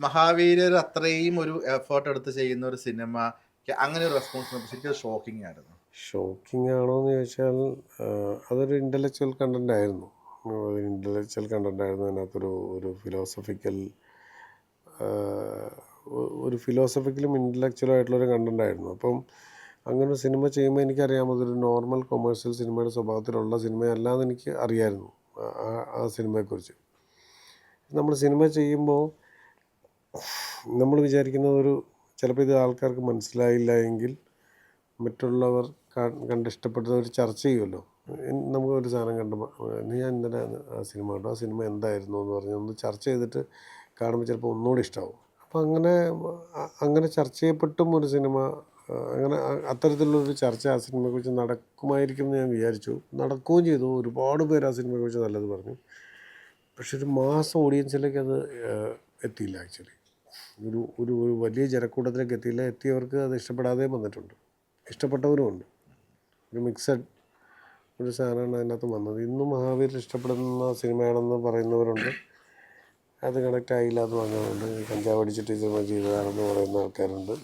മഹാവീരർ അത്രയും ഒരു എഫേർട്ട് എടുത്ത് ചെയ്യുന്ന ഒരു സിനിമ അങ്ങനെ ഒരു റെസ്പോൺസ് ശരിക്കും ഷോക്കിംഗ് ആയിരുന്നു. ഷോക്കിംഗ് ആണോ എന്ന് ചോദിച്ചാൽ അതൊരു ഇൻ്റലക്ച്വൽ കണ്ടൻ്റ് ആയിരുന്നു. ഇൻ്റലക്ച്വൽ കണ്ടൻ്റ് ആയിരുന്നു. അതിനകത്തൊരു ഒരു ഫിലോസഫിക്കൽ ഒരു ഫിലോസഫിക്കലും ഇൻ്റലക്ച്വലും ആയിട്ടുള്ളൊരു കണ്ടൻ്റ് ആയിരുന്നു. അപ്പം അങ്ങനെ ഒരു സിനിമ ചെയ്യുമ്പോൾ എനിക്കറിയാം അതൊരു നോർമൽ കൊമേഴ്ഷ്യൽ സിനിമയുടെ സ്വഭാവത്തിലുള്ള സിനിമയല്ലാന്ന് എനിക്ക് അറിയായിരുന്നു ആ സിനിമയെക്കുറിച്ച്. നമ്മൾ സിനിമ ചെയ്യുമ്പോൾ നമ്മൾ വിചാരിക്കുന്നത് ചിലപ്പോൾ ഇത് ആൾക്കാർക്ക് മനസ്സിലായില്ല എങ്കിൽ മറ്റുള്ളവർ കണ്ടിഷ്ടപ്പെട്ടത് ഒരു ചർച്ച ചെയ്യുമല്ലോ. നമുക്കൊരു സാധനം ഞാൻ ഇന്നലെ ആ സിനിമ കണ്ടു, ആ സിനിമ എന്തായിരുന്നു എന്ന് പറഞ്ഞ് ഒന്ന് ചർച്ച ചെയ്തിട്ട് കാണുമ്പോൾ ചിലപ്പോൾ ഒന്നുകൂടി ഇഷ്ടമാവും. അപ്പം അങ്ങനെ ചർച്ച ചെയ്യപ്പെട്ടും ഒരു സിനിമ അങ്ങനെ അത്തരത്തിലുള്ളൊരു ചർച്ച ആ സിനിമയെക്കുറിച്ച് നടക്കുമായിരിക്കും എന്ന് ഞാൻ വിചാരിച്ചു. നടക്കുകയും ചെയ്തു. ഒരുപാട് പേര് ആ സിനിമയെക്കുറിച്ച് നല്ലത് പറഞ്ഞു. പക്ഷെ ഒരു മാസ് ഓഡിയൻസിലേക്ക് അത് എത്തിയില്ല. ആക്ച്വലി ഒരു ഒരു ഒരു വലിയ ജനക്കൂട്ടത്തിലേക്ക് എത്തിയില്ല. എത്തിയവർക്ക് അത് ഇഷ്ടപ്പെടാതെയും വന്നിട്ടുണ്ട്, ഇഷ്ടപ്പെട്ടവരുമുണ്ട്. ഒരു മിക്സഡ് ഒരു സാധനമാണ് അതിനകത്ത് വന്നത്. ഇന്നും മഹാവീർ ഇഷ്ടപ്പെടുന്ന സിനിമയാണെന്ന് പറയുന്നവരുണ്ട്, അത് കണക്റ്റ് ആയില്ല എന്ന് പറഞ്ഞവരുണ്ട്, കഞ്ചാവ് അടിച്ചിട്ട് സിനിമ ചെയ്തതാണെന്ന് പറയുന്ന ആൾക്കാരുണ്ട്.